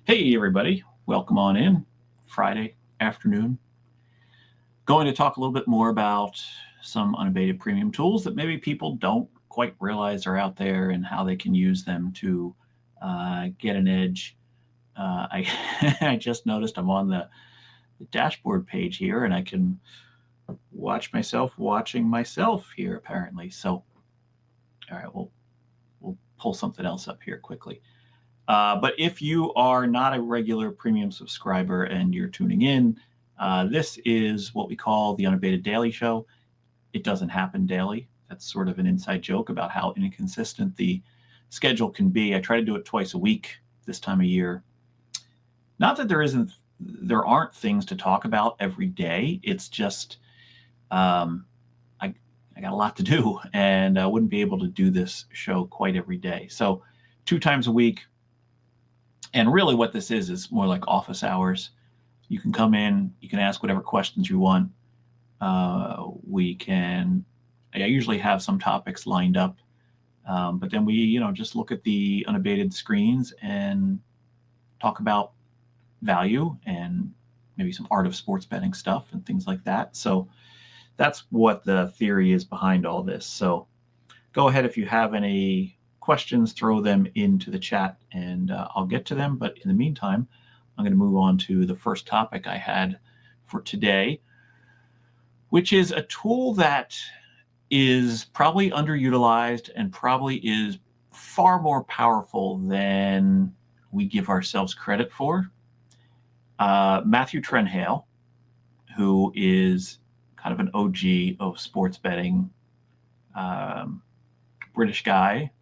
Hey, everybody. Welcome on in. Friday afternoon. Going to talk a little bit more about some unabated premium tools that maybe people don't quite realize are out there and how they can use them to get an edge. I just noticed I'm on the dashboard page here and I can watch myself watching myself here apparently. So, all right, we'll pull something else up here quickly. But if you are not a regular premium subscriber and you're tuning in, this is what we call the Unabated Daily Show. It doesn't happen daily. That's sort of an inside joke about how inconsistent the schedule can be. I try to do it twice a week this time of year. Not that there aren't things to talk about every day. It's just I got a lot to do, and I wouldn't be able to do this show quite every day. So 2 times a week. And really what this is more like office hours. You can come in, you can ask whatever questions you want. I usually have some topics lined up, but then we, just look at the unabated screens and talk about value and maybe some art of sports betting stuff and things like that. So that's what the theory is behind all this. So go ahead if you have any questions, throw them into the chat and I'll get to them. But in the meantime, I'm going to move on to the first topic I had for today, which is a tool that is probably underutilized and probably is far more powerful than we give ourselves credit for. Matthew Trenhale, who is kind of an OG of sports betting, British guy.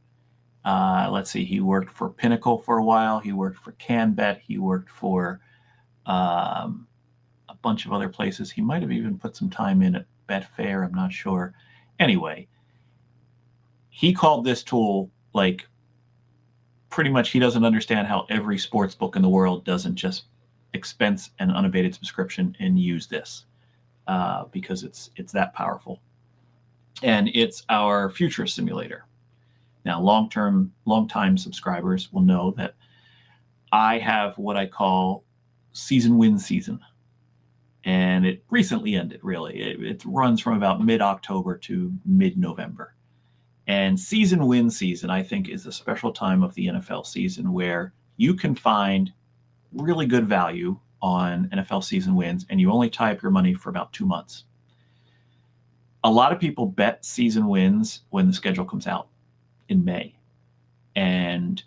Let's see, he worked for Pinnacle for a while. He worked for CanBet. He worked for a bunch of other places. He might have even put some time in at Betfair. I'm not sure. Anyway, he called this tool like pretty much he doesn't understand how every sports book in the world doesn't just expense an unabated subscription and use this because it's that powerful. And it's our future simulator. Now, long-time subscribers will know that I have what I call season win season. And it recently ended, really. It runs from about mid-October to mid-November. And season win season, I think, is a special time of the NFL season where you can find really good value on NFL season wins, and you only tie up your money for about 2 months. A lot of people bet season wins when the schedule comes out in May. And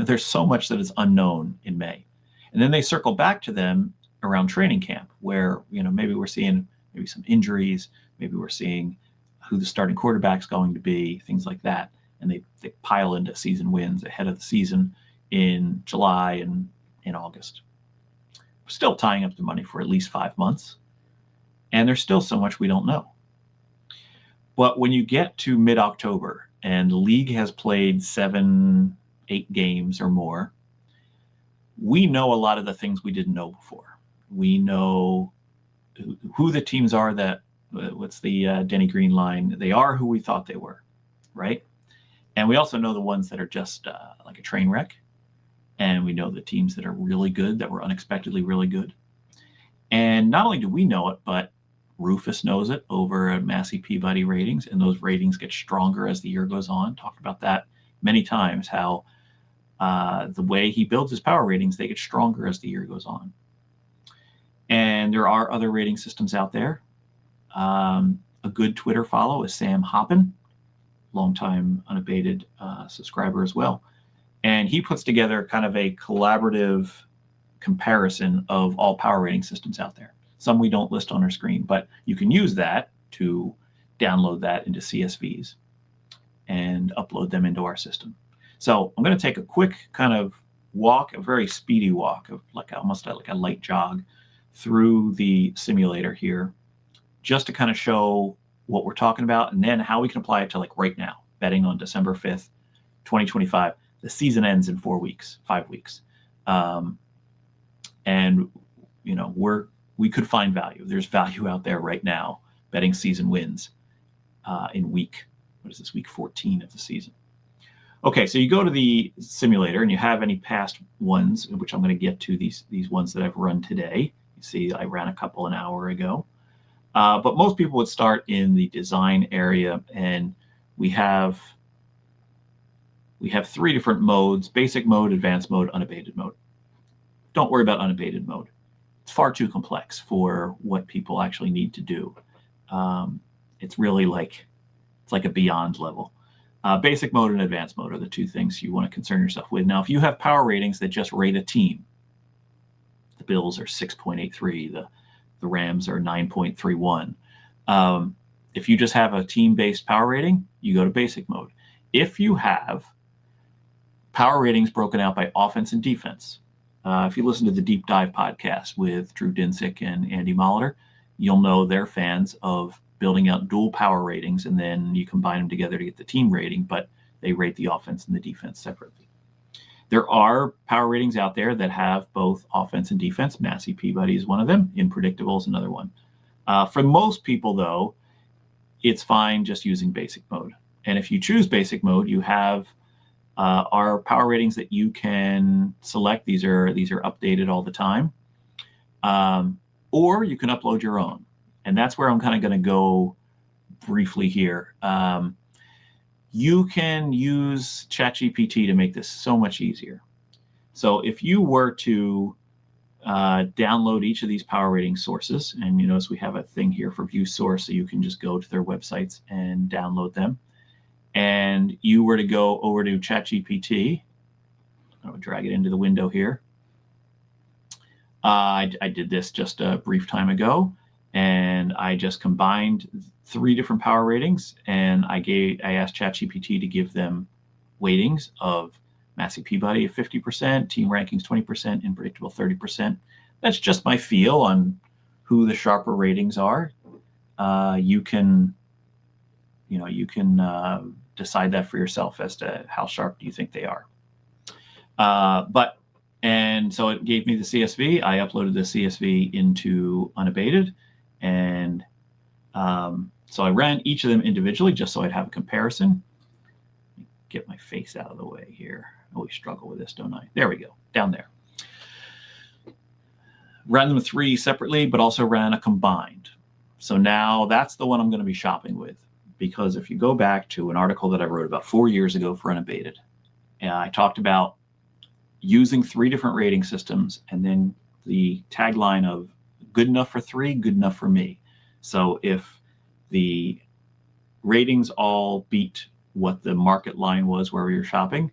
there's so much that is unknown in May. And then they circle back to them around training camp where, maybe we're seeing maybe some injuries, maybe we're seeing who the starting quarterback's going to be, things like that. And they pile into season wins ahead of the season in July and in August. We're still tying up the money for at least 5 months. And there's still so much we don't know. But when you get to mid-October and the league has played 7-8 games or more, we know a lot of the things we didn't know before. We know who the teams are that, what's the Denny Green line? They are who we thought they were, right? And we also know the ones that are just like a train wreck. And we know the teams that are really good, that were unexpectedly really good. And not only do we know it, but Rufus knows it over at Massey Peabody ratings, and those ratings get stronger as the year goes on. Talked about that many times, how the way he builds his power ratings, they get stronger as the year goes on. And there are other rating systems out there. A good Twitter follow is Sam Hoppen, longtime unabated subscriber as well. And he puts together kind of a collaborative comparison of all power rating systems out there. Some we don't list on our screen, but you can use that to download that into CSVs and upload them into our system. So I'm going to take a quick kind of walk, a very speedy walk of almost like a light jog through the simulator here, just to kind of show what we're talking about and then how we can apply it to right now, betting on December 5th, 2025. The season ends in 5 weeks. And, we could find value. There's value out there right now, betting season wins in week 14 of the season. Okay, so you go to the simulator and you have any past ones, which I'm going to get to these ones that I've run today. You see, I ran a couple an hour ago. But most people would start in the design area, and we have 3 different modes: basic mode, advanced mode, unabated mode. Don't worry about unabated mode. It's far too complex for what people actually need to do. It's really like a beyond level. Basic mode and advanced mode are the 2 things you want to concern yourself with. Now, if you have power ratings that just rate a team, the Bills are 6.83, the Rams are 9.31. If you just have a team-based power rating, you go to basic mode. If you have power ratings broken out by offense and defense, if you listen to the Deep Dive podcast with Drew Dinsick and Andy Molitor, you'll know they're fans of building out dual power ratings, and then you combine them together to get the team rating, but they rate the offense and the defense separately. There are power ratings out there that have both offense and defense. Massey Peabody is one of them. Unpredictable is another one. For most people, though, it's fine just using basic mode. And if you choose basic mode, you have our power ratings that you can select. These are updated all the time. Or you can upload your own. And that's where I'm kind of going to go briefly here. You can use ChatGPT to make this so much easier. So if you were to download each of these power rating sources, and you notice we have a thing here for view source, so you can just go to their websites and download them. And you were to go over to ChatGPT, I would drag it into the window here. I did this just a brief time ago, and I just combined 3 different power ratings, and I asked ChatGPT to give them weightings of Massey Peabody of 50%, team rankings 20%, unpredictable 30%. That's just my feel on who the sharper ratings are. You can decide that for yourself as to how sharp do you think they are. And so it gave me the CSV. I uploaded the CSV into Unabated, and so I ran each of them individually just so I'd have a comparison. Get my face out of the way here. I always struggle with this, don't I? There we go, down there. Ran them 3 separately, but also ran a combined. So now that's the one I'm going to be shopping with, because if you go back to an article that I wrote about 4 years ago for Unabated, and I talked about using 3 different rating systems, and then the tagline of good enough for 3, good enough for me. So if the ratings all beat what the market line was where we were shopping,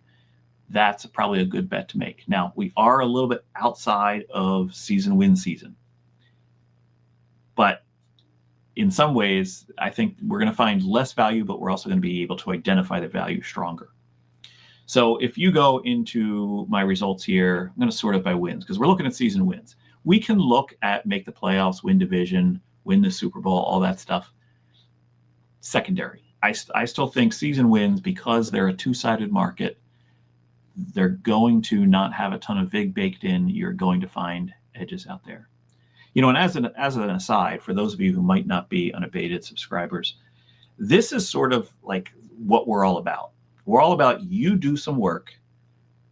that's probably a good bet to make. Now, we are a little bit outside of win season, but in some ways, I think we're going to find less value, but we're also going to be able to identify the value stronger. So if you go into my results here, I'm going to sort it by wins, because we're looking at season wins. We can look at make the playoffs, win division, win the Super Bowl, all that stuff. Secondary. I still think season wins, because they're a 2-sided market, they're going to not have a ton of VIG baked in. You're going to find edges out there. And as an aside, for those of you who might not be Unabated subscribers, this is sort of like what we're all about. We're all about you do some work,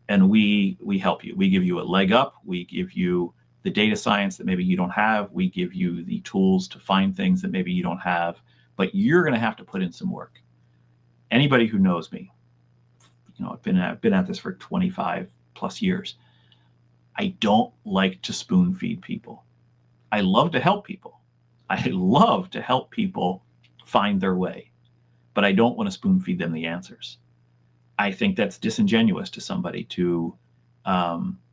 and we help you. We give you a leg up. We give you the data science that maybe you don't have. We give you the tools to find things that maybe you don't have, but you're going to have to put in some work. Anybody who knows me, I've been at this for 25 plus years. I don't like to spoon feed people. I love to help people. I love to help people find their way, but I don't want to spoon feed them the answers. I think that's disingenuous to somebody to, if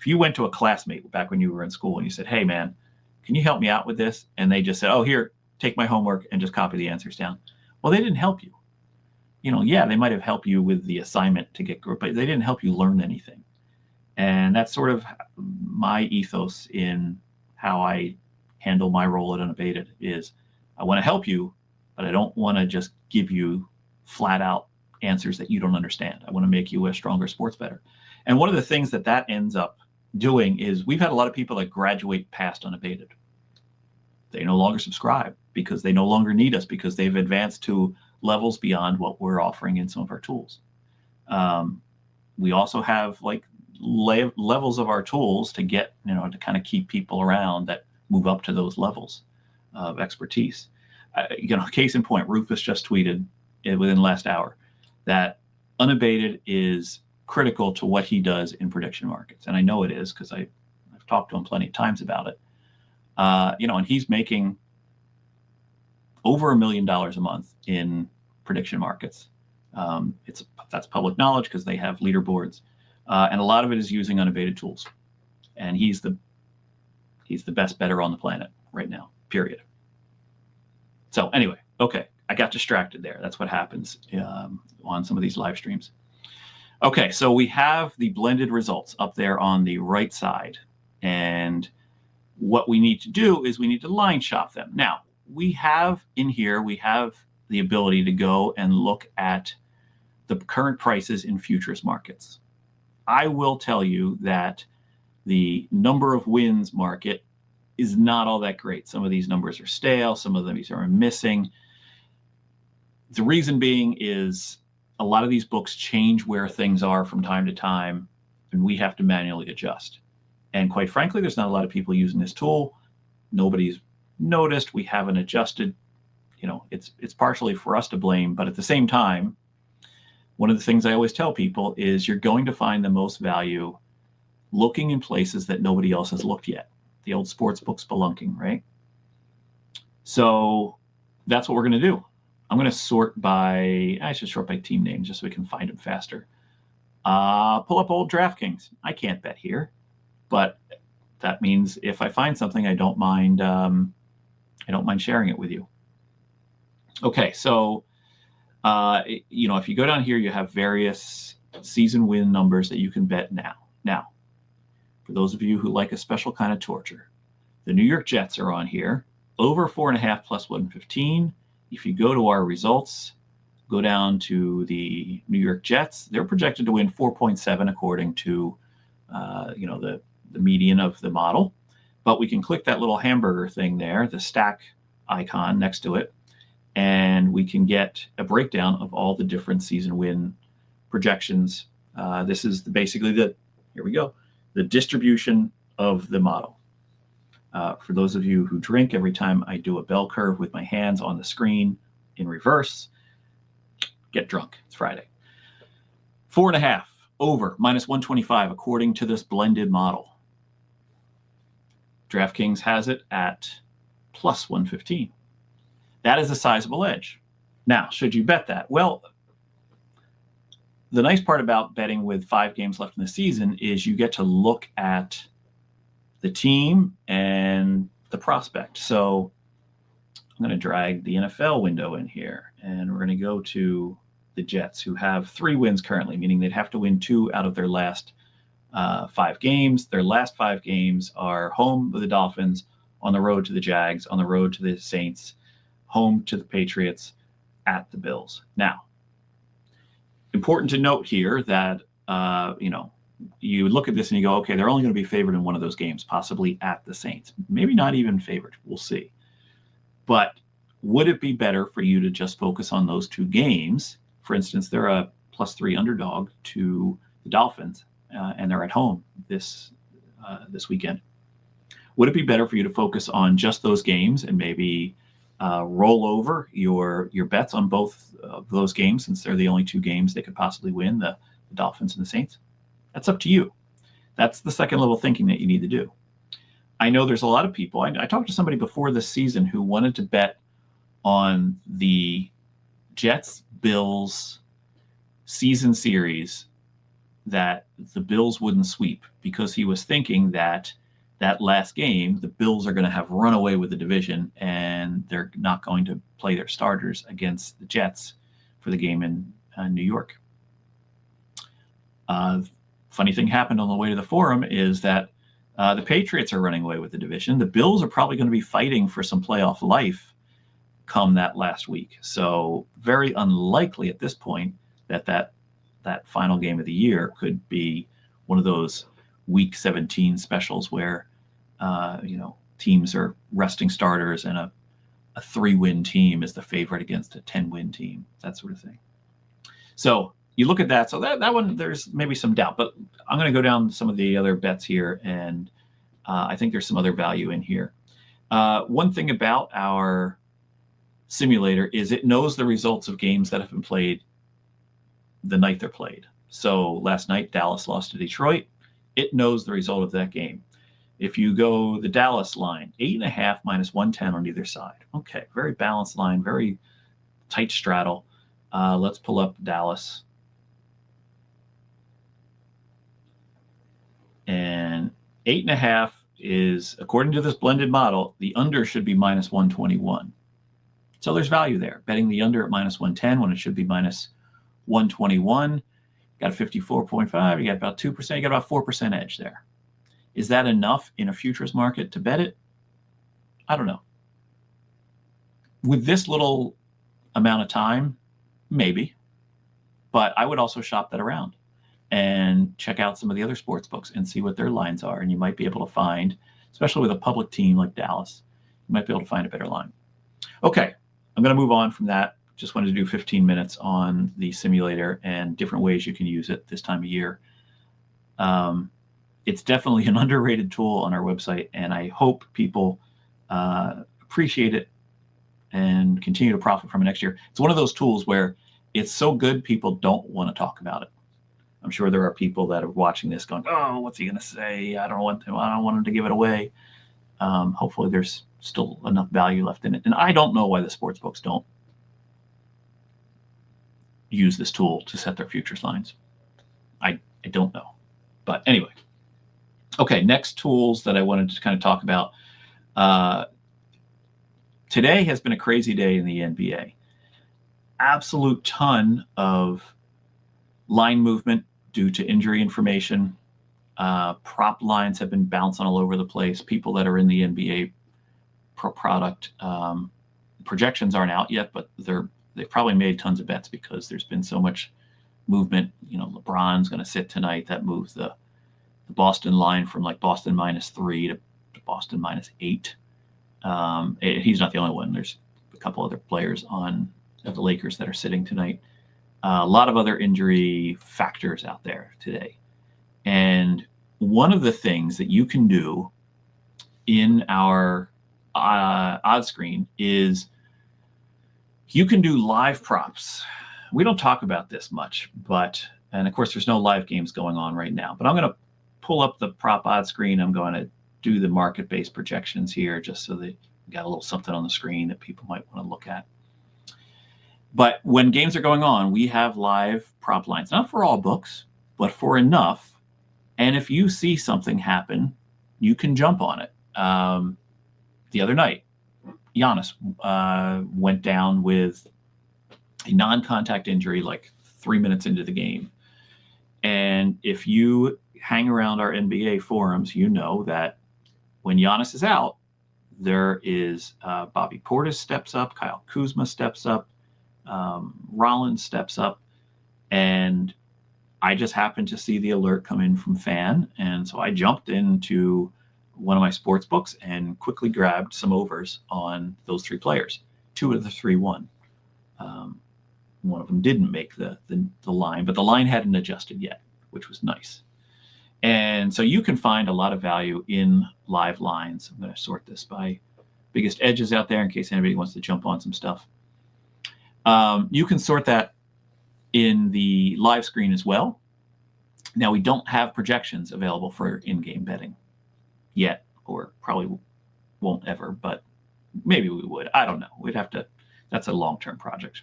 you went to a classmate back when you were in school and you said, "Hey man, can you help me out with this?" And they just said, "Oh, here, take my homework and just copy the answers down." Well, they didn't help you. They might have helped you with the assignment to get good, but they didn't help you learn anything. And that's sort of my ethos in how I handle my role at Unabated is I want to help you, but I don't want to just give you flat out answers that you don't understand. I want to make you a stronger sports bettor. And one of the things that ends up doing is we've had a lot of people that graduate past Unabated. They no longer subscribe because they no longer need us, because they've advanced to levels beyond what we're offering in some of our tools. We also have like levels of our tools to get, to kind of keep people around that move up to those levels of expertise. Case in point, Rufus just tweeted within the last hour that Unabated is critical to what he does in prediction markets. And I know it is because I've talked to him plenty of times about it. And he's making over $1 million a month in prediction markets. That's public knowledge because they have leaderboards. And a lot of it is using Unabated tools. And he's the best bettor on the planet right now, period. So anyway, okay, I got distracted there. That's what happens on some of these live streams. Okay, so we have the blended results up there on the right side. And what we need to do is we need to line shop them. Now, we have the ability to go and look at the current prices in futures markets. I will tell you that the number of wins market is not all that great. Some of these numbers are stale. Some of them are missing. The reason being is a lot of these books change where things are from time to time, and we have to manually adjust. And quite frankly, there's not a lot of people using this tool. Nobody's noticed. We haven't adjusted. It's partially for us to blame, but at the same time, one of the things I always tell people is you're going to find the most value looking in places that nobody else has looked yet. The old sports book spelunking, right? So that's what we're going to do. I'm going to sort by team names just so we can find them faster. Pull up old DraftKings. I can't bet here, but that means if I find something, I don't mind sharing it with you. Okay, so if you go down here, you have various season win numbers that you can bet now. Now, for those of you who like a special kind of torture, the New York Jets are on here, over 4.5 plus 115. If you go to our results, go down to the New York Jets, they're projected to win 4.7 according to the median of the model. But we can click that little hamburger thing there, the stack icon next to it, and we can get a breakdown of all the different season win projections. This is basically the distribution of the model. For those of you who drink, every time I do a bell curve with my hands on the screen in reverse, get drunk. It's Friday. 4.5 over minus 125 according to this blended model. DraftKings has it at plus 115. That is a sizable edge. Now, should you bet that? Well, the nice part about betting with 5 games left in the season is you get to look at the team and the prospect. So I'm going to drag the NFL window in here, and we're going to go to the Jets, who have 3 wins currently, meaning they'd have to win 2 out of their last 5 games. Their last 5 games are home with the Dolphins, on the road to the Jags, on the road to the Saints, home to the Patriots, at the Bills. Now, important to note here that, you look at this and you go, okay, they're only going to be favored in one of those games, possibly at the Saints. Maybe not even favored. We'll see. But would it be better for you to just focus on those 2 games? For instance, they're a +3 underdog to the Dolphins, and they're at home this weekend. Would it be better for you to focus on just those games and maybe roll over your bets on both of those games, since they're the only 2 games they could possibly win, the Dolphins and the Saints? That's up to you. That's the second level thinking that you need to do. I know there's a lot of people. I talked to somebody before this season who wanted to bet on the Jets-Bills season series that the Bills wouldn't sweep, because he was thinking that last game, the Bills are going to have run away with the division and they're not going to play their starters against the Jets for the game in New York. Funny thing happened on the way to the forum is that the Patriots are running away with the division. The Bills are probably going to be fighting for some playoff life come that last week. So very unlikely at this point that final game of the year could be one of those week 17 specials where teams are resting starters and a 3-win team is the favorite against a 10-win team, that sort of thing. So you look at that. So that one, there's maybe some doubt, but I'm going to go down some of the other bets here, and I think there's some other value in here. One thing about our simulator is it knows the results of games that have been played the night they're played. So last night, Dallas lost to Detroit. It knows the result of that game. If you go the Dallas line, 8.5 minus 110 on either side. Okay, very balanced line, very tight straddle. Let's pull up Dallas. And 8.5 is, according to this blended model, the under should be minus 121. So there's value there. Betting the under at minus 110 when it should be minus 121. You got a 54.5. You got about 2%. You got about 4% edge there. Is that enough in a futures market to bet it? I don't know. With this little amount of time, maybe. But I would also shop that around and check out some of the other sports books and see what their lines are. And you might be able to find, especially with a public team like Dallas, you might be able to find a better line. Okay, I'm going to move on from that. Just wanted to do 15 minutes on the simulator and different ways you can use it this time of year. It's definitely an underrated tool on our website, and I hope people appreciate it and continue to profit from it next year. It's one of those tools where it's so good people don't want to talk about it. I'm sure there are people that are watching this going, "Oh, what's he going to say? I don't want him to give it away." Hopefully, there's still enough value left in it. And I don't know why the sports books don't use this tool to set their futures lines. I don't know, but anyway. Okay, next tools that I wanted to kind of talk about. Today has been a crazy day in the NBA. Absolute ton of line movement due to injury information. Prop lines have been bouncing all over the place. People that are in the NBA product projections aren't out yet, but they've probably made tons of bets because there's been so much movement. You know, LeBron's going to sit tonight. That moves the Boston line from like Boston -3 to Boston -8. He's not the only one. There's a couple other players on the Lakers that are sitting tonight. A lot of other injury factors out there today. And one of the things that you can do in our odds screen is you can do live props. We don't talk about this much, and of course there's no live games going on right now, but I'm going to pull up the prop odds screen. I'm going to do the market-based projections here just so that you got a little something on the screen that people might want to look at. But when games are going on, we have live prop lines, not for all books, but for enough. And if you see something happen, you can jump on it. The other night, Giannis went down with a non-contact injury like 3 minutes into the game. And if you hang around our NBA forums, you know that when Giannis is out, there is Bobby Portis steps up, Kyle Kuzma steps up, Rollins steps up, and I just happened to see the alert come in from Fan, and so I jumped into one of my sports books and quickly grabbed some overs on those three players. 2 of the 3 won. One of them didn't make the line, but the line hadn't adjusted yet, which was nice. And so you can find a lot of value in live lines. I'm going to sort this by biggest edges out there in case anybody wants to jump on some stuff. You can sort that in the live screen as well. Now, we don't have projections available for in-game betting yet, or probably won't ever, but maybe we would. I don't know. We'd have to, that's a long-term project.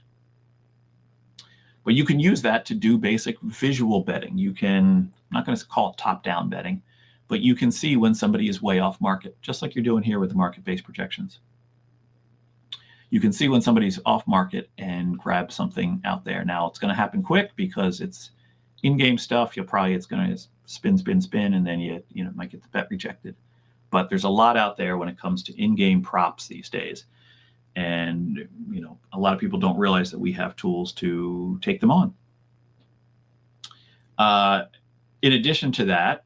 But you can use that to do basic visual betting. You can, I'm not going to call it top-down betting, but you can see when somebody is way off market, just like you're doing here with the market-based projections. You can see when somebody's off market and grab something out there. Now, it's going to happen quick because it's in-game stuff. It's going to spin, and then you might get the bet rejected. But there's a lot out there when it comes to in-game props these days. And, a lot of people don't realize that we have tools to take them on. In addition to that,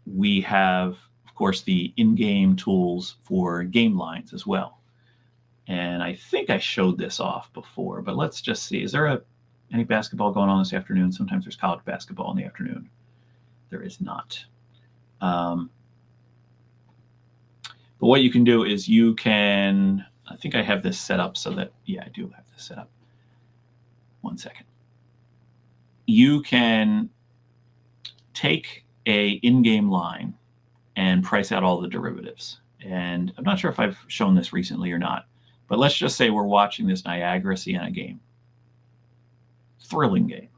we have, of course, the in-game tools for game lines as well. And I think I showed this off before, but let's just see. Is there any basketball going on this afternoon? Sometimes there's college basketball in the afternoon. There is not. But what you can do is you can, I think I have this set up so that, yeah, I do have this set up. 1 second. You can take a in-game line and price out all the derivatives. And I'm not sure if I've shown this recently or not, but let's just say we're watching this Niagara-Siena game. Thrilling game.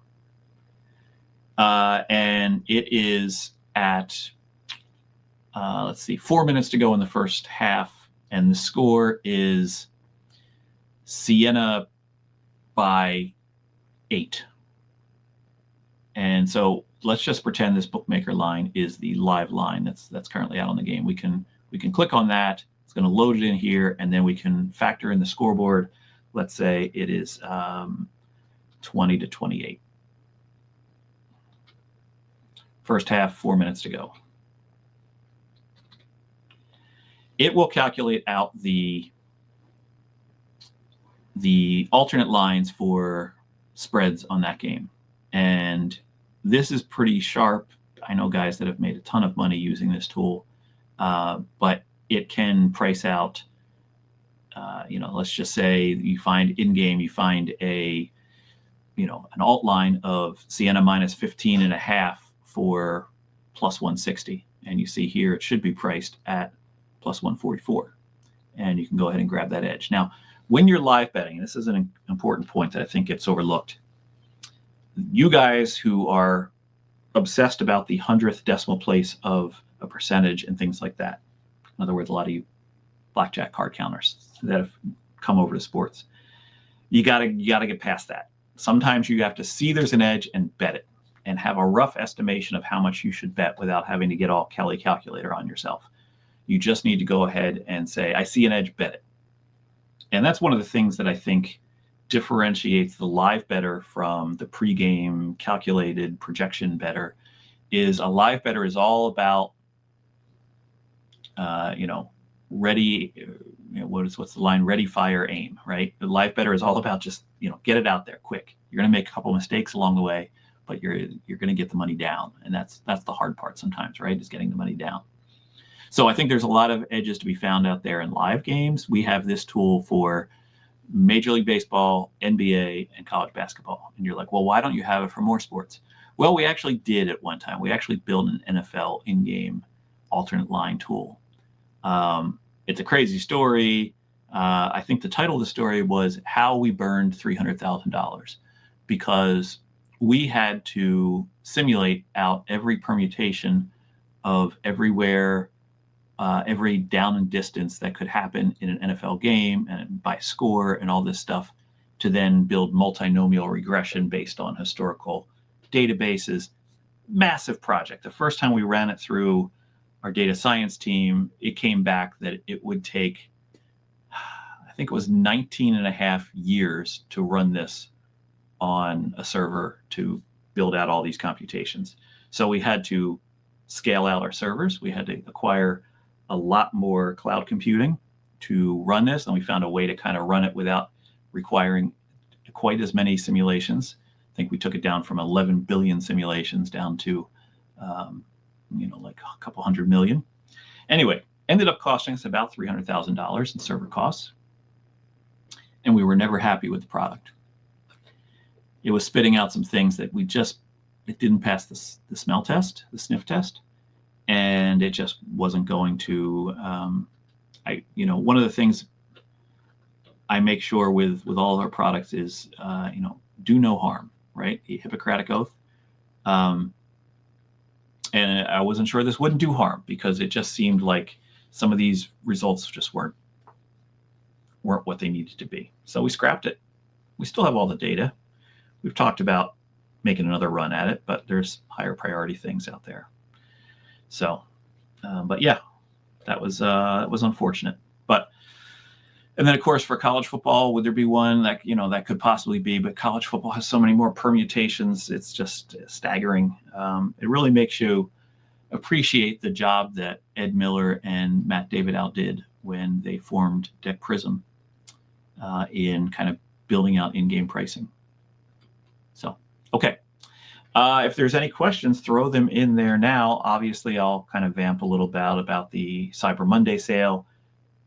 And it is at, let's see, 4 minutes to go in the first half, and the score is Siena by 8. And so let's just pretend this bookmaker line is the live line that's currently out on the game. We can click on that. It's going to load it in here, and then we can factor in the scoreboard. Let's say it is 20 to 28. First half, 4 minutes to go. It will calculate out the alternate lines for spreads on that game. And this is pretty sharp. I know guys that have made a ton of money using this tool, but it can price out, let's just say you find in-game, you find an alt line of Siena minus 15.5 for plus 160. And you see here, it should be priced at plus 144. And you can go ahead and grab that edge. Now, when you're live betting, this is an important point that I think gets overlooked. You guys who are obsessed about the 100th decimal place of a percentage and things like that. In other words, a lot of you blackjack card counters that have come over to sports. You gotta get past that. Sometimes you have to see there's an edge and bet it, and have a rough estimation of how much you should bet without having to get all Kelly calculator on yourself. You just need to go ahead and say, I see an edge, bet it. And that's one of the things that I think differentiates the live bettor from the pregame calculated projection bettor. Is a live bettor is all about ready, what's the line? Ready, fire, aim, right? The live bettor is all about just, get it out there quick. You're going to make a couple mistakes along the way, but you're going to get the money down. And that's the hard part sometimes, right? Is getting the money down. So I think there's a lot of edges to be found out there in live games. We have this tool for Major League Baseball, NBA, and college basketball. And you're like, well, why don't you have it for more sports? Well, we actually did at one time. We actually built an NFL in-game alternate line tool. It's a crazy story. I think the title of the story was How We Burned $300,000, because we had to simulate out every permutation of everywhere, every down and distance that could happen in an NFL game and by score and all this stuff, to then build multinomial regression based on historical databases. Massive project. The first time we ran it through our data science team, it came back that it would take, I think it was 19.5 years to run this on a server to build out all these computations. So we had to scale out our servers. We had to acquire a lot more cloud computing to run this, and we found a way to kind of run it without requiring quite as many simulations. I think we took it down from 11 billion simulations down to like a couple 100 million. Anyway, ended up costing us about $300,000 in server costs, and we were never happy with the product. It was spitting out some things that it didn't pass the smell test, the sniff test, and it just wasn't going to. One of the things I make sure with all of our products is, do no harm, right? The Hippocratic Oath. And I wasn't sure this wouldn't do harm, because it just seemed like some of these results just weren't what they needed to be. So we scrapped it. We still have all the data. We've talked about making another run at it, but there's higher priority things out there. So, but yeah, that was unfortunate. And then of course for college football, would there be one that could possibly be? But college football has so many more permutations; it's just staggering. It really makes you appreciate the job that Ed Miller and Matt David outdid when they formed Deck Prism. in kind of building out in-game pricing. So, okay. If there's any questions, throw them in there now. Obviously, I'll kind of vamp a little bit about the Cyber Monday sale.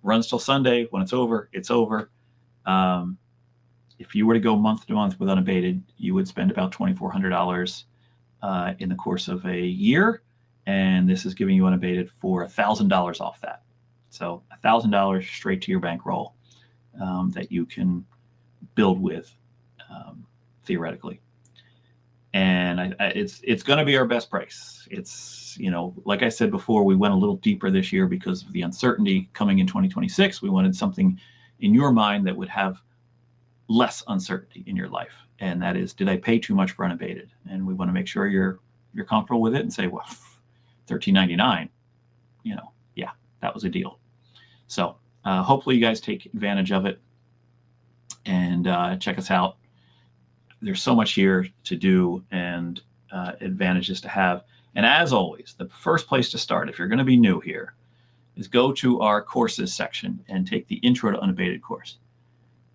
Runs till Sunday. When it's over, it's over. If you were to go month to month with Unabated, you would spend about $2,400 in the course of a year. And this is giving you Unabated for $1,000 off that. So $1,000 straight to your bankroll that you can build with theoretically. And it's going to be our best price. It's, like I said before, we went a little deeper this year because of the uncertainty coming in 2026. We wanted something in your mind that would have less uncertainty in your life. And that is, did I pay too much for Unabated? And we want to make sure you're comfortable with it and say, well, $13.99, yeah, that was a deal. So hopefully you guys take advantage of it and check us out. There's so much here to do and advantages to have. And as always, the first place to start, if you're going to be new here, is go to our courses section and take the Intro to Unabated course.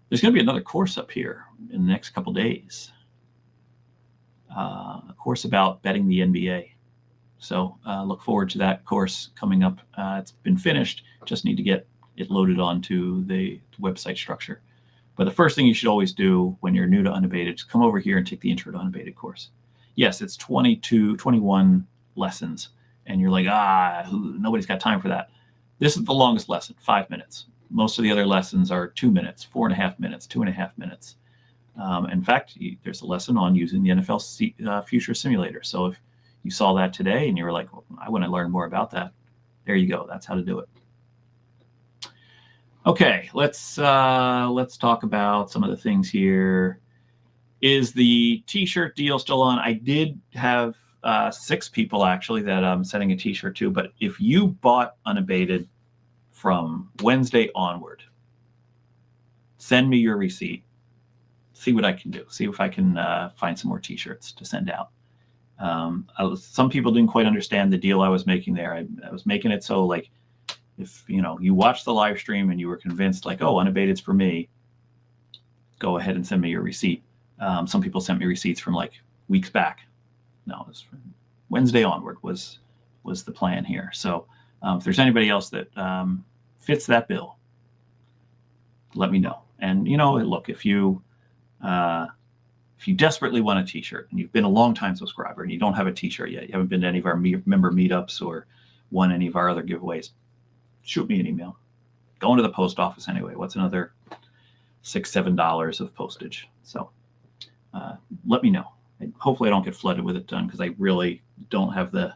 There's going to be another course up here in the next couple days, a course about betting the NBA. So look forward to that course coming up. It's been finished, just need to get it loaded onto the website structure. But the first thing you should always do when you're new to Unabated is come over here and take the Intro to Unabated course. Yes, it's 21 lessons, and you're like, nobody's got time for that. This is the longest lesson, 5 minutes. Most of the other lessons are 2 minutes, 4.5 minutes, 2.5 minutes. In fact, there's a lesson on using the NFL Future Simulator. So if you saw that today and you were like, well, I want to learn more about that, there you go. That's how to do it. Okay, let's talk about some of the things here. Is the T-shirt deal still on? I did have 6 people actually that I'm sending a T-shirt to. But if you bought Unabated from Wednesday onward, send me your receipt. See what I can do. See if I can find some more T-shirts to send out. Some people didn't quite understand the deal I was making there. I was making it so like, if you watched the live stream and you were convinced like, oh, Unabated's for me, go ahead and send me your receipt. Some people sent me receipts from like weeks back. No, it was from Wednesday onward was the plan here. So if there's anybody else that fits that bill, let me know. And look, if you desperately want a T-shirt and you've been a long time subscriber and you don't have a T-shirt yet, you haven't been to any of our member meetups or won any of our other giveaways, shoot me an email. Going to the post office anyway. What's another $6-7 of postage? So let me know. Hopefully I don't get flooded with it done because I really don't have the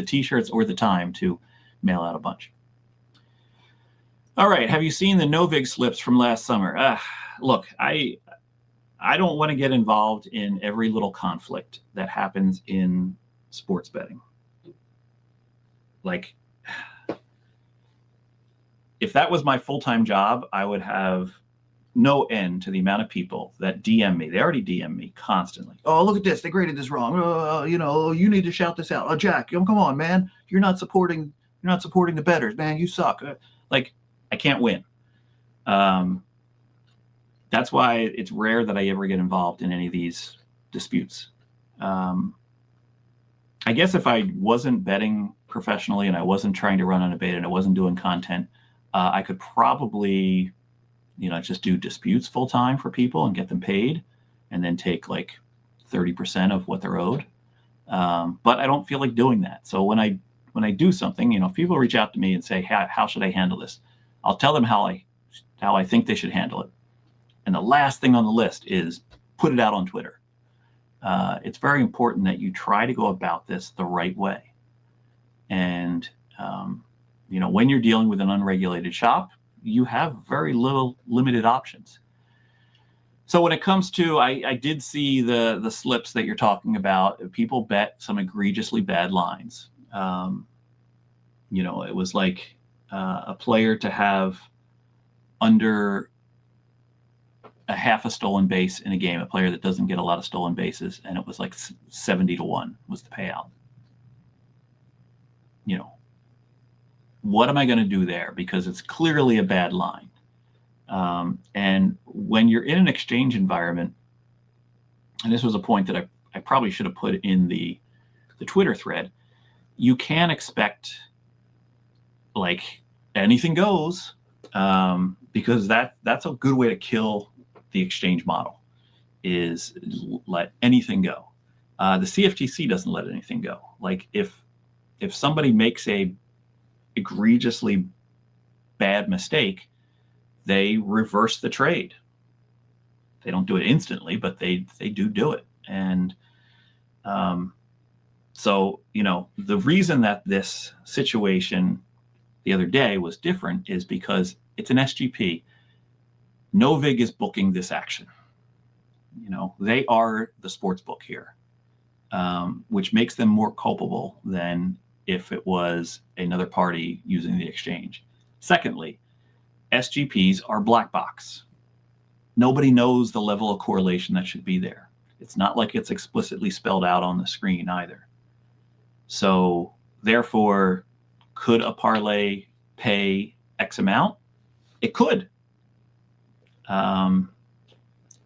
T-shirts or the time to mail out a bunch. All right. Have you seen the Novig slips from last summer? Look, I don't want to get involved in every little conflict that happens in sports betting. Like, if that was my full-time job, I would have no end to the amount of people that DM me. They already DM me constantly. Oh, look at this. They graded this wrong. You need to shout this out. Oh, Jack, come on, man. You're not supporting the bettors, man. You suck. I can't win. That's why it's rare that I ever get involved in any of these disputes. I guess if I wasn't betting professionally and I wasn't trying to run Unabated and I wasn't doing content, I could probably, just do disputes full time for people and get them paid and then take like 30% of what they're owed. But I don't feel like doing that. So when I do something, if people reach out to me and say, how should I handle this? I'll tell them how I think they should handle it. And the last thing on the list is put it out on Twitter. It's very important that you try to go about this the right way. And, when you're dealing with an unregulated shop, you have very limited options. So when it comes to, I did see the slips that you're talking about. People bet some egregiously bad lines. It was like a player to have under a half a stolen base in a game, a player that doesn't get a lot of stolen bases, and it was like 70-1 was the payout. What am I going to do there? Because it's clearly a bad line. And when you're in an exchange environment, and this was a point that I probably should have put in the Twitter thread, you can expect like anything goes, because that's a good way to kill the exchange model, is let anything go. The CFTC doesn't let anything go. Like if somebody makes a egregiously bad mistake, they reverse the trade. They don't do it instantly, but they do it. And so, the reason that this situation the other day was different is because it's an SGP. Novig is booking this action. They are the sports book here, which makes them more culpable than if it was another party using the exchange. Secondly, SGPs are black box. Nobody knows the level of correlation that should be there. It's not like it's explicitly spelled out on the screen either. So therefore, could a parlay pay X amount? It could.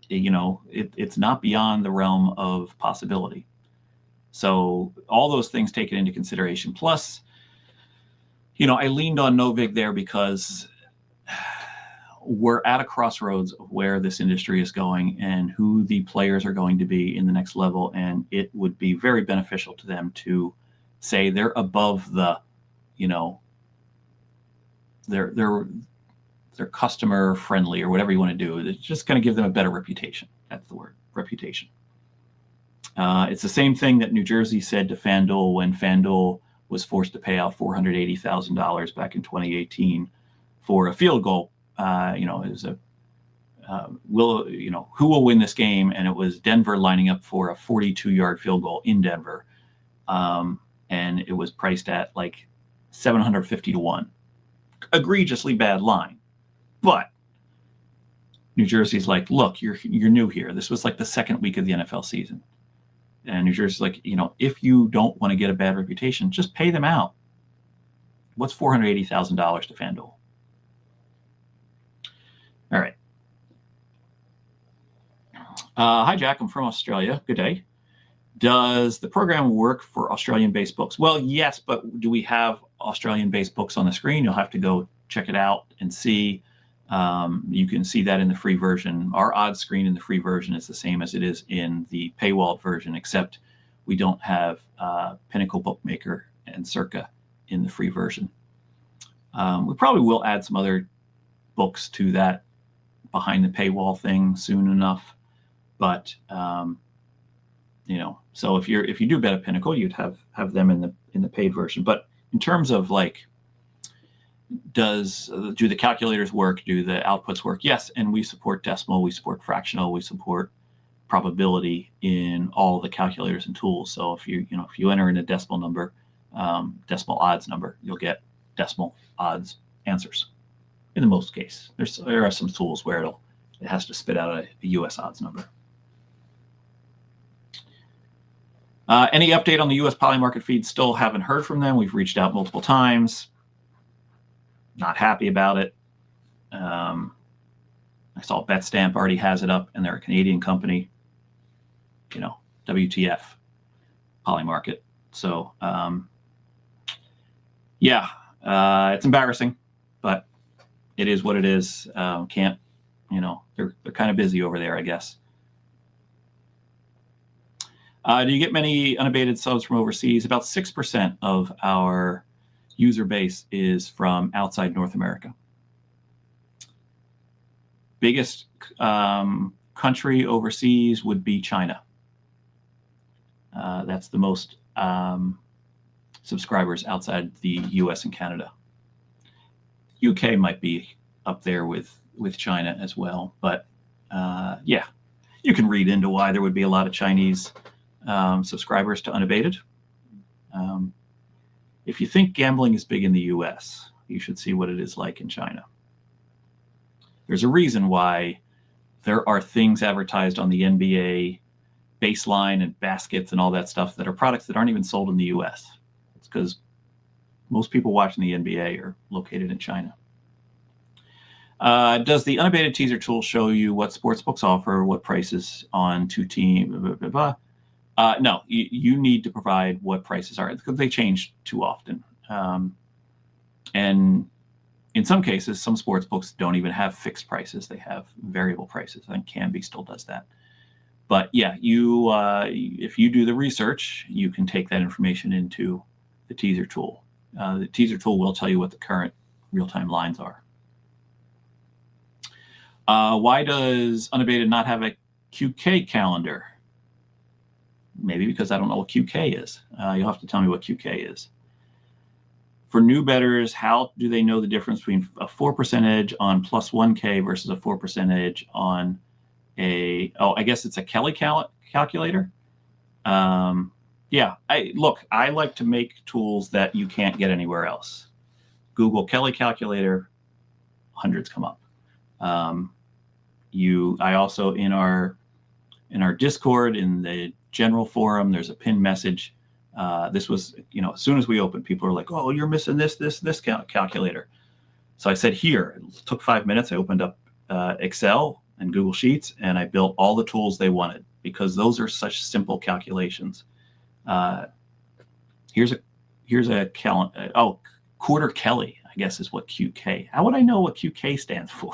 It's not beyond the realm of possibility. So all those things taken into consideration. Plus, I leaned on Novig there because we're at a crossroads of where this industry is going and who the players are going to be in the next level. And it would be very beneficial to them to say they're above the, they're customer friendly or whatever you want to do. It's just going to give them a better reputation. That's the word, reputation. It's the same thing that New Jersey said to FanDuel when FanDuel was forced to pay out $480,000 back in 2018 for a field goal. It was who will win this game? And it was Denver lining up for a 42-yard field goal in Denver. And it was priced at like 750 to 1. Egregiously bad line. But New Jersey's like, look, you're new here. This was like the second week of the NFL season. And New Jersey's like, if you don't want to get a bad reputation, just pay them out. What's $480,000 to FanDuel? All right. Hi, Jack. I'm from Australia. Good day. Does the program work for Australian-based books? Well, yes, but do we have Australian-based books on the screen? You'll have to go check it out and see. You can see that in the free version. Our odds screen in the free version is the same as it is in the paywall version, except we don't have Pinnacle Bookmaker and Circa in the free version. We probably will add some other books to that behind the paywall thing soon enough, but so if you do bet at Pinnacle, you'd have them in the paid version. But in terms of like, do the calculators work? Do the outputs work? Yes, and we support decimal, we support fractional, we support probability in all the calculators and tools. So if you enter in a decimal number, decimal odds number, you'll get decimal odds answers. In the most case, there are some tools where it has to spit out a U.S. odds number. Any update on the U.S. Polymarket feed? Still haven't heard from them. We've reached out multiple times. Not happy about it. I saw BetStamp already has it up, and they're a Canadian company. WTF, Polymarket. So, it's embarrassing, but it is what it is. They're kind of busy over there, I guess. Do you get many unabated subs from overseas? About 6% of our user base is from outside North America. Biggest country overseas would be China. That's the most subscribers outside the US and Canada. UK might be up there with China as well. But you can read into why there would be a lot of Chinese subscribers to Unabated. If you think gambling is big in the US, you should see what it is like in China. There's a reason why there are things advertised on the NBA baseline and baskets and all that stuff that are products that aren't even sold in the US. It's because most people watching the NBA are located in China. Does the unabated teaser tool show you what sportsbooks offer, what prices on two team, blah, blah, blah, blah? No, you need to provide what prices are because they change too often. And in some cases, some sports books don't even have fixed prices. They have variable prices. I think Canby still does that. But yeah, if you do the research, you can take that information into the teaser tool. The teaser tool will tell you what the current real-time lines are. Why does Unabated not have a QK calendar? Maybe because I don't know what QK is. You'll have to tell me what QK is. For new bettors, how do they know the difference between a 4% edge on plus 1K versus a 4% edge on I guess it's a Kelly calculator? Yeah, I like to make tools that you can't get anywhere else. Google Kelly calculator, hundreds come up. I also in our Discord, in the general forum, there's a pinned message. This was, as soon as we opened, people were like, "Oh, you're missing this calculator." So I said, "Here." It took 5 minutes. I opened up Excel and Google Sheets, and I built all the tools they wanted because those are such simple calculations. Here's a calendar. Oh, quarter Kelly, I guess is what QK. How would I know what QK stands for?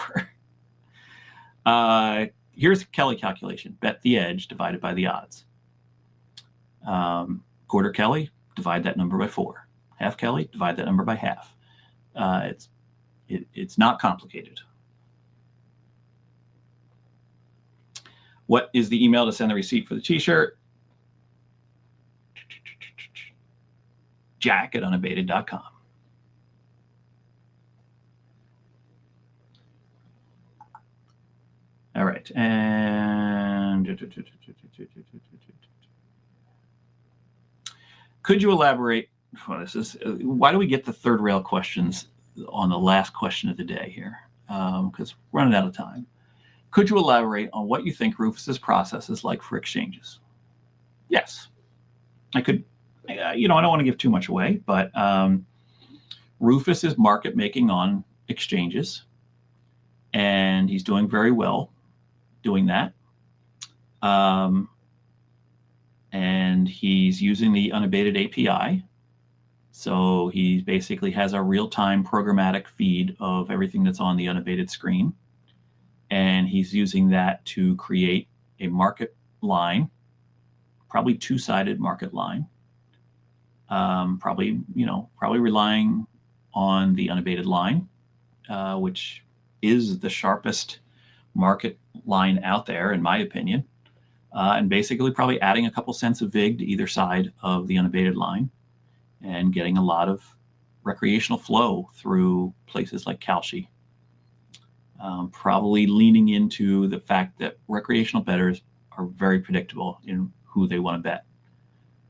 Here's a Kelly calculation. Bet the edge divided by the odds. Quarter Kelly, divide that number by 4. Half Kelly, divide that number by half. It's not complicated. What is the email to send the receipt for the t-shirt? jack@unabated.com. All right, and could you elaborate? Why do we get the third rail questions on the last question of the day here? Because we're running out of time. Could you elaborate on what you think Rufus's process is like for exchanges? Yes, I could. I don't want to give too much away, but Rufus is market making on exchanges, and he's doing very well doing that. And he's using the Unabated API. So he basically has a real-time programmatic feed of everything that's on the Unabated screen. And he's using that to create a market line, probably two-sided market line. Probably relying on the Unabated line, which is the sharpest market line out there, in my opinion. And basically probably adding a couple cents of VIG to either side of the Unabated line and getting a lot of recreational flow through places like Kalshi. Probably leaning into the fact that recreational bettors are very predictable in who they want to bet.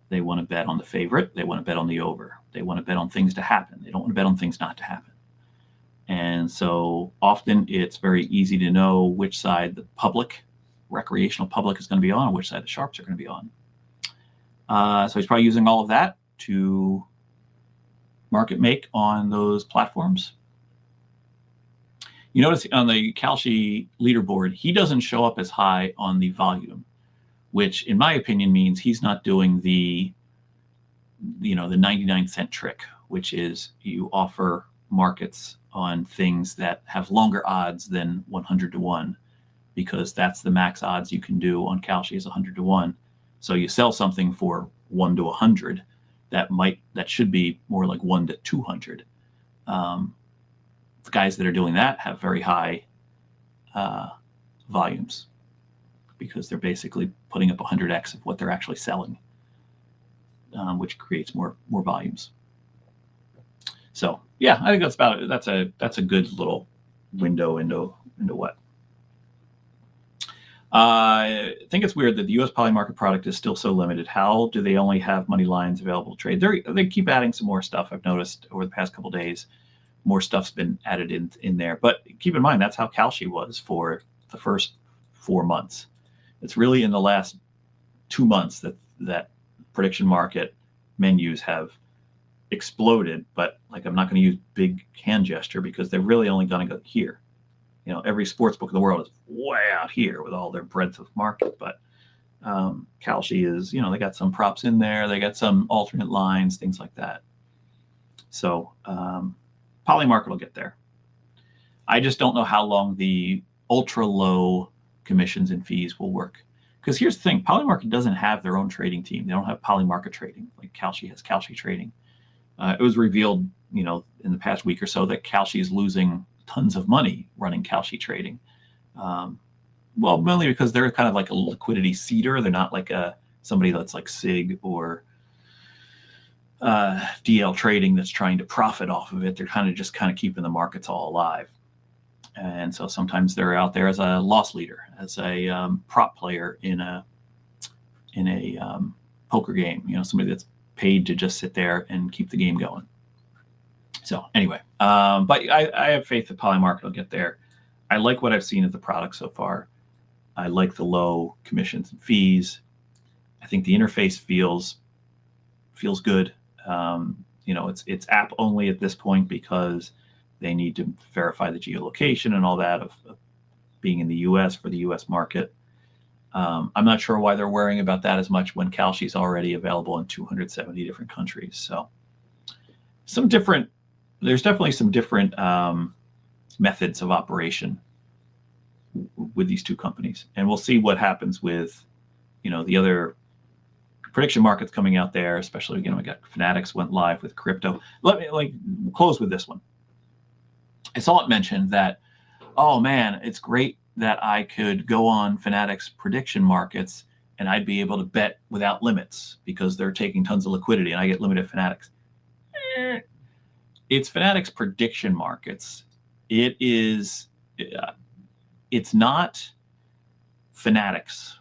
They want to bet on the favorite. They want to bet on the over. They want to bet on things to happen. They don't want to bet on things not to happen. And so often it's very easy to know which side the recreational public is going to be on and which side the sharps are going to be on. So he's probably using all of that to market make on those platforms. You notice on the Kalshi leaderboard, he doesn't show up as high on the volume, which in my opinion means he's not doing the 99-cent trick, which is you offer markets on things that have longer odds than 100 to 1, because that's the max odds you can do on Kalshi is 100 to 1. So you sell something for 1 to 100 that should be more like 1 to 200. The guys that are doing that have very high volumes because they're basically putting up 100x of what they're actually selling, which creates more volumes. So yeah, I think that's about it. That's a good little window into what. I think it's weird that the U.S. poly market product is still so limited. How do they only have money lines available to trade? They keep adding some more stuff. I've noticed over the past couple of days, more stuff's been added in there. But keep in mind, that's how Kalshi was for the first 4 months. It's really in the last 2 months that prediction market menus have exploded. But like, I'm not going to use big hand gesture because they're really only going to go here. every sports book in the world is way out here with all their breadth of market. But Kalshi is, they got some props in there. They got some alternate lines, things like that. So Polymarket will get there. I just don't know how long the ultra low commissions and fees will work. Because here's the thing, Polymarket doesn't have their own trading team. They don't have Polymarket trading like Kalshi has Kalshi trading. It was revealed, in the past week or so that Kalshi is losing tons of money running Kalshi trading. Well, mainly because they're kind of like a liquidity seeder. They're not like somebody that's like SIG or DL trading that's trying to profit off of it. They're kind of keeping the markets all alive. And so sometimes they're out there as a loss leader, as a prop player in a poker game. Somebody that's paid to just sit there and keep the game going. So anyway, but I have faith that Polymarket will get there. I like what I've seen of the product so far. I like the low commissions and fees. I think the interface feels good. It's app only at this point because they need to verify the geolocation and all that of being in the U.S. for the U.S. market. I'm not sure why they're worrying about that as much when Kalshi is already available in 270 different countries. So there's definitely some different methods of operation with these two companies. And we'll see what happens with, the other prediction markets coming out there, especially, we got Fanatics went live with crypto. Let me close with this one. I saw it mentioned that, oh man, it's great that I could go on Fanatics prediction markets and I'd be able to bet without limits because they're taking tons of liquidity and I get limited Fanatics. It's Fanatics prediction markets. It's not Fanatics.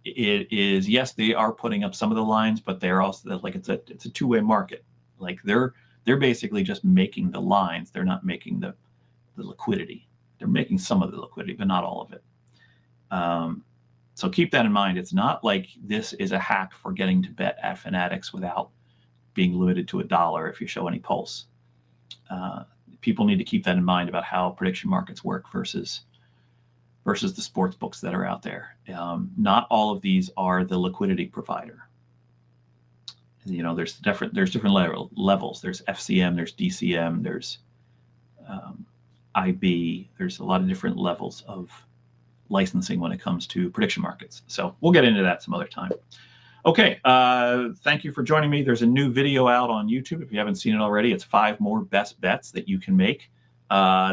It is, yes, they are putting up some of the lines, but they're also like it's a two-way market. Like they're basically just making the lines. They're not making the liquidity. They're making some of the liquidity, but not all of it. So keep that in mind. It's not like this is a hack for getting to bet at Fanatics without being limited to $1 if you show any pulse. People need to keep that in mind about how prediction markets work versus the sports books that are out there. Not all of these are the liquidity provider. There's different levels. There's FCM, there's DCM, there's IB. There's a lot of different levels of licensing when it comes to prediction markets. So we'll get into that some other time. Okay, thank you for joining me. There's a new video out on YouTube. If you haven't seen it already, it's 5 more best bets that you can make.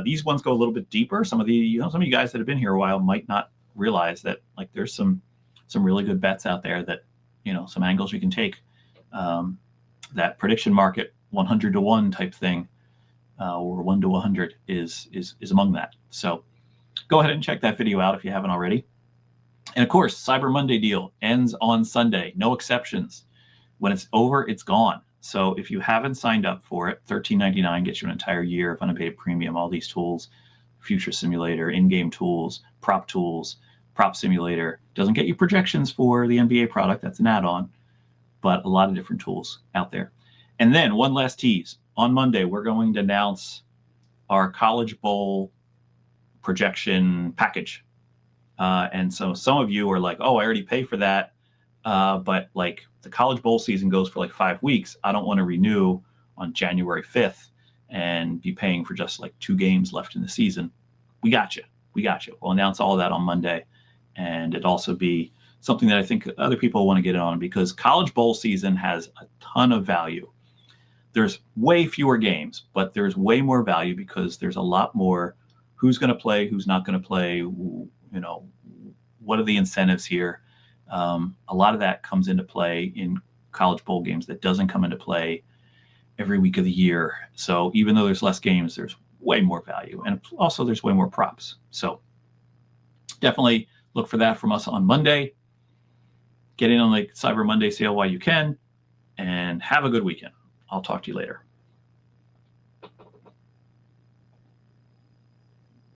These ones go a little bit deeper. Some of you guys that have been here a while might not realize that there's some really good bets out there that some angles you can take. That prediction market 100 to 1 type thing, or 1 to 100 is among that. So go ahead and check that video out if you haven't already. And of course, Cyber Monday deal ends on Sunday. No exceptions. When it's over, it's gone. So if you haven't signed up for it, $13.99 gets you an entire year of Unabated Premium, all these tools, future simulator, in-game tools, prop simulator. Doesn't get you projections for the NBA product. That's an add-on, but a lot of different tools out there. And then one last tease. On Monday, we're going to announce our College Bowl projection package. And so some of you are like, oh, I already pay for that. But the College Bowl season goes for 5 weeks. I don't want to renew on January 5th and be paying for just 2 games left in the season. We got you. We'll announce all of that on Monday. And it'd also be something that I think other people want to get on because College Bowl season has a ton of value. There's way fewer games, but there's way more value because there's a lot more who's going to play, who's not going to play, what are the incentives here? A lot of that comes into play in College Bowl games that doesn't come into play every week of the year. So even though there's less games, there's way more value. And also there's way more props. So definitely look for that from us on Monday. Get in on the Cyber Monday sale while you can and have a good weekend. I'll talk to you later.